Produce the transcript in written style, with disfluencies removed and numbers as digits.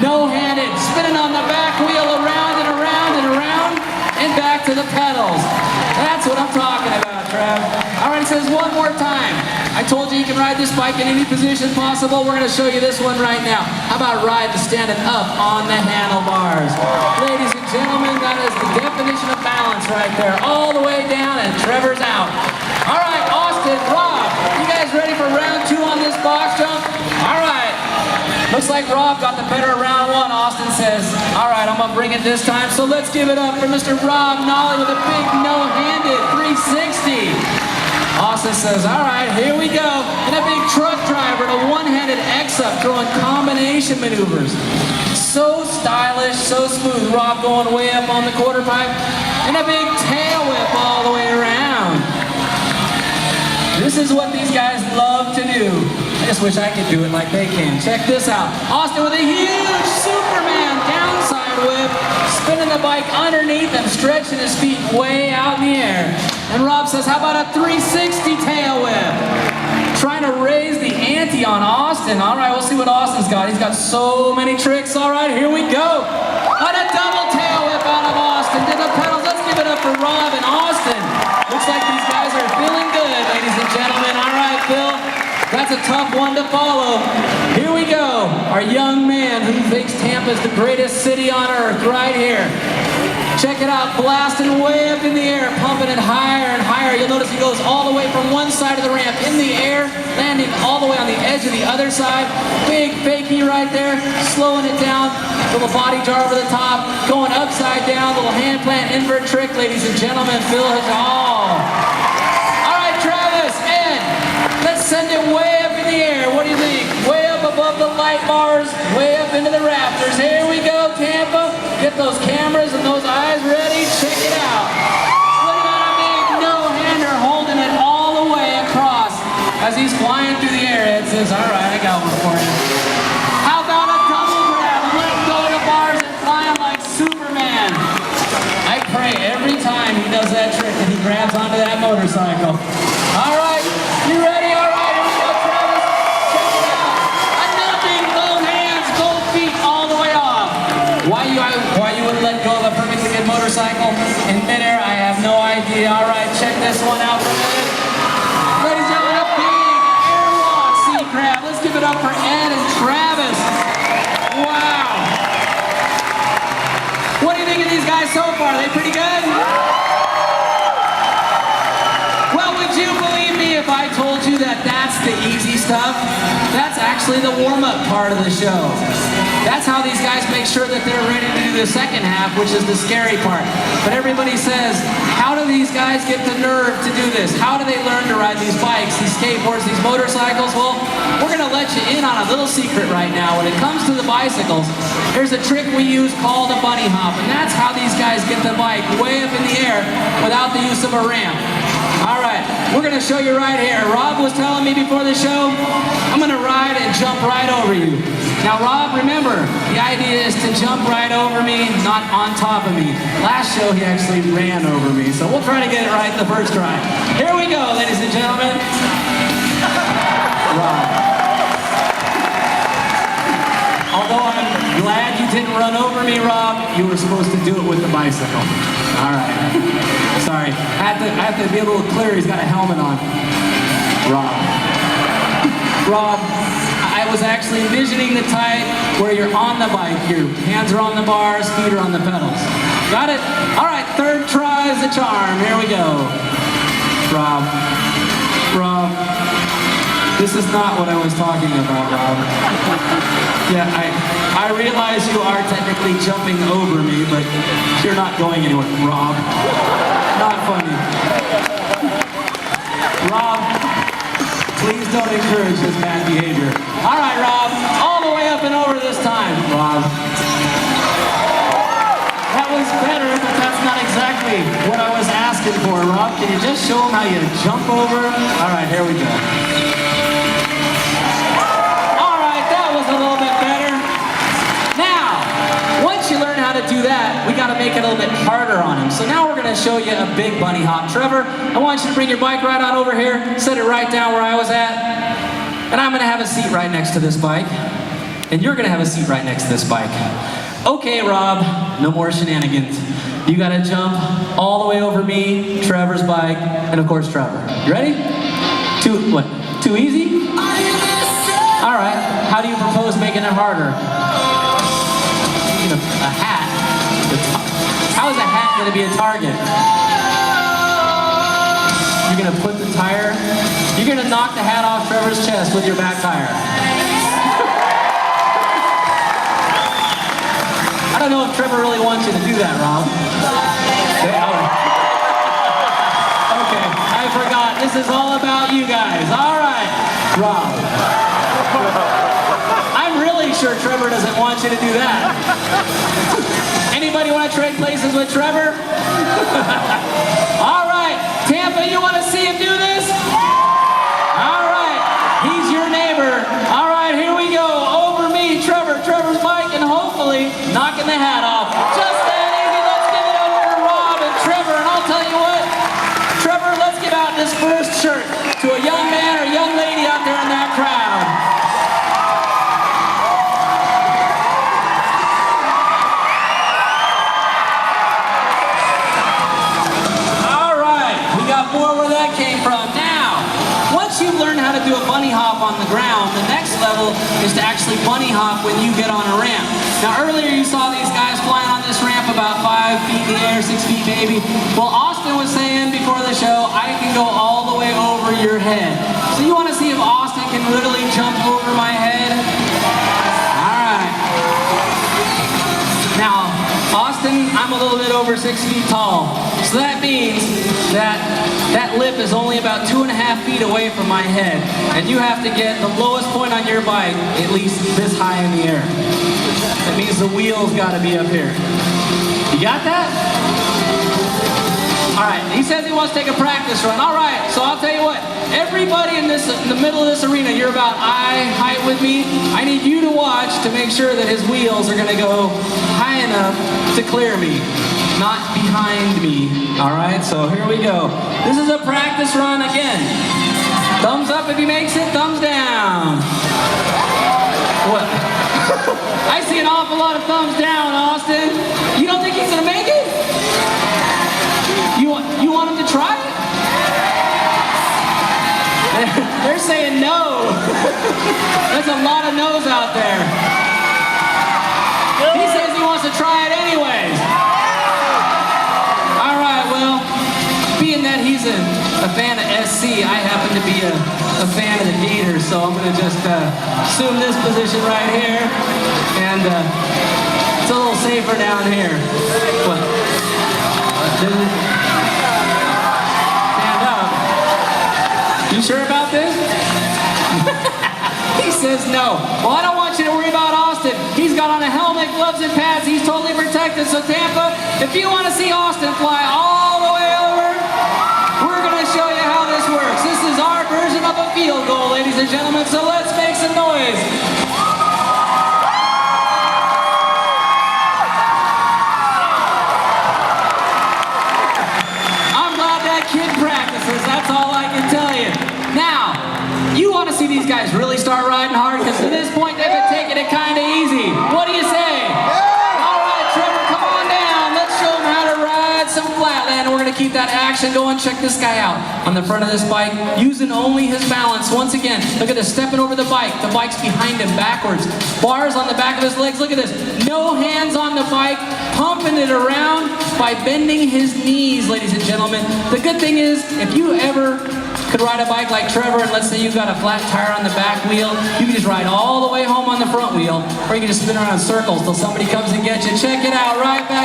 no-handed, spinning on the back wheel around and around and around, and back to the pedals. That's what I'm talking about, Trev. All right, it says one more time. I told you can ride this bike in any position possible. We're going to show you this one right now. How about riding standing up on the handlebars? Ladies and gentlemen, that is the definition of balance right there. All the way down, and Trevor's out. All right, Austin, Rob, you guys ready for round 2 on this box jump? All right. Looks like Rob got the better of round 1. Austin says, all right, I'm going to bring it this time. So let's give it up for Mr. Rob Nolly with a big no-handed 360. Austin says, all right, here we go. And a big truck driver and a one-handed X-up throwing combination maneuvers. So stylish, so smooth. Rob going way up on the quarter pipe. And a big tail whip all the way around. This is what these guys love to do. I just wish I could do it like they can. Check this out. Austin with a huge Superman downside whip, spinning the bike underneath him, stretching his feet way out in the air. And Rob says, how about a 360 tail whip? Trying to raise the ante on Austin. All right, we'll see what Austin's got. He's got so many tricks. All right, here we go. On a double tail whip out of Austin to the pedals. Let's give it up for Rob and Austin. Looks like these guys are feeling good, ladies and gentlemen. All right, Phil. That's a tough one to follow. Here we go. Our young man who thinks Tampa's the greatest city on earth right here. Check it out, blasting way up in the air, pumping it higher and higher. You'll notice he goes all the way from one side of the ramp in the air, landing all the way on the edge of the other side. Big fakie right there, slowing it down. Little body jar over the top, going upside down, little hand plant invert trick, ladies and gentlemen. Phil Hajal. All right, Travis, Ed, let's send it way up in the air. What do you think? Way up above the light bars, way up into the rafters. Here we go, Tampa. Get those cameras and those eyes ready. Check it out. Look at that big no-hander holding it all the way across as he's flying through the air. Ed says, all right, I got one for you. How about a double grab? Letting go of the bars and flying like Superman. I pray every time he does that trick that he grabs onto that motorcycle. All right, you ready? All right, here we go, Travis. Check it out. A nothing, both hands, both feet all the way off. Why you wouldn't let go of a perfectly good motorcycle in midair, I have no idea. All right, check this one out for a minute. Ladies and gentlemen, a big airwalk sea crab. Let's give it up for Ed and Travis. Wow. What do you think of these guys so far? Are they pretty good? Well, would you believe me if I told you that that's the easy stuff? That's actually the warm-up part of the show. That's how these guys make sure that they're ready to do the second half, which is the scary part. But everybody says, how do these guys get the nerve to do this? How do they learn to ride these bikes, these skateboards, these motorcycles? Well, we're going to let you in on a little secret right now. When it comes to the bicycles, there's a trick we use called a bunny hop, and that's how these guys get the bike way up in the air without the use of a ramp. All right, we're going to show you right here. Rob was telling me before the show, I'm going to ride and jump right over you. Now, Rob, remember, the idea is to jump right over me, not on top of me. Last show, he actually ran over me, so we'll try to get it right the first try. Here we go, ladies and gentlemen. Rob. Although I'm glad you didn't run over me, Rob, you were supposed to do it with the bicycle. All right. Sorry. I have to be a little clear. He's got a helmet on. Rob, I was actually envisioning the type where you're on the bike. Your hands are on the bars, feet are on the pedals. Got it? All right, third try is the charm. Here we go. Rob. This is not what I was talking about, Rob. Yeah, I realize you are technically jumping over me, but you're not going anywhere, Rob. Not funny. Rob, please don't encourage this bad behavior. All right, Rob, all the way up and over this time, Rob. That was better, but that's not exactly what I was asking for, Rob. Can you just show them how you jump over? All right, here we go. A little bit better. Now, once you learn how to do that, we got to make it a little bit harder on him. So now we're going to show you a big bunny hop. Trevor, I want you to bring your bike right on over here, set it right down where I was at, and I'm going to have a seat right next to this bike. and you're gonna have a seat right next to this bike. Okay, Rob, no more shenanigans. You gotta jump all the way over me, Trevor's bike, and of course Trevor. You ready? Too easy? All right, how do you propose making it harder? A hat. How is a hat gonna be a target? You're gonna put the tire, you're gonna knock the hat off Trevor's chest with your back tire. I don't know if Trevor really wants you to do that, Rob. Okay, I forgot. This is all about you guys. All right, Rob. I'm really sure Trevor doesn't want you to do that. Anybody want to trade places with Trevor? All right, Tampa, you want to see him do this? All right, he's your neighbor. All right, here we go. Over me, Trevor's bike, and hopefully knocking the hat off. Just that easy. Let's give it up for Rob and Trevor. And I'll tell you what, Trevor, let's give out this first shirt to a young man or young lady out there in that crowd. Do a bunny hop on the ground. The next level is to actually bunny hop when you get on a ramp. Now earlier you saw these guys flying on this ramp about 5 feet in the air, 6 feet maybe. Well, Austin was saying before the show, I can go all the way over your head. So you want to see if Austin can literally jump over my head? Alright. Now, Austin, I'm a little bit over 6 feet tall. So that means that lip is only about 2.5 feet away from my head. And you have to get the lowest point on your bike at least this high in the air. That means the wheel's got to be up here. You got that? All right, he says he wants to take a practice run. All right, so I'll tell you what. Everybody in the middle of this arena, you're about eye height with me. I need you to watch to make sure that his wheels are going to go high enough to clear me, not behind me. All right, so here we go. This is a practice run again. Thumbs up if he makes it, thumbs down. What? I see an awful lot of thumbs down, Austin. You don't think he's gonna make it? You want him to try it? They're saying no. There's a lot of no's out there. He says he wants to try it anyways. All right, well, being that he's a fan of SC, I happen to be a fan of the Gators, so I'm going to just assume this position right here, and it's a little safer down here. What? Stand up. You sure about this? He says no. Well, I don't want you to worry about Austin. He's got on a helmet, gloves, and pads. He's totally protected. So Tampa, if you want to see Austin fly all the way over, we're going to show you how this works. This is our version of a field goal, ladies and gentlemen. So let's make some noise. I'm glad that kid practices. That's all I can tell you. Now, you want to see these guys really start riding hard, because to this point they've been taking it kind of easy. What do you say? All right, Trevor, come on down. Let's show them how to ride some flatland. We're going to keep that action going. Check this guy out on the front of this bike, using only his balance. Once again, look at this, stepping over the bike. The bike's behind him backwards. Bars on the back of his legs. Look at this. No hands on the bike, pumping it around by bending his knees, ladies and gentlemen. The good thing is, if you ever could ride a bike like Trevor, and let's say you've got a flat tire on the back wheel, you can just ride all the way home on the front wheel, or you can just spin around in circles till somebody comes and gets you. Check it out right back.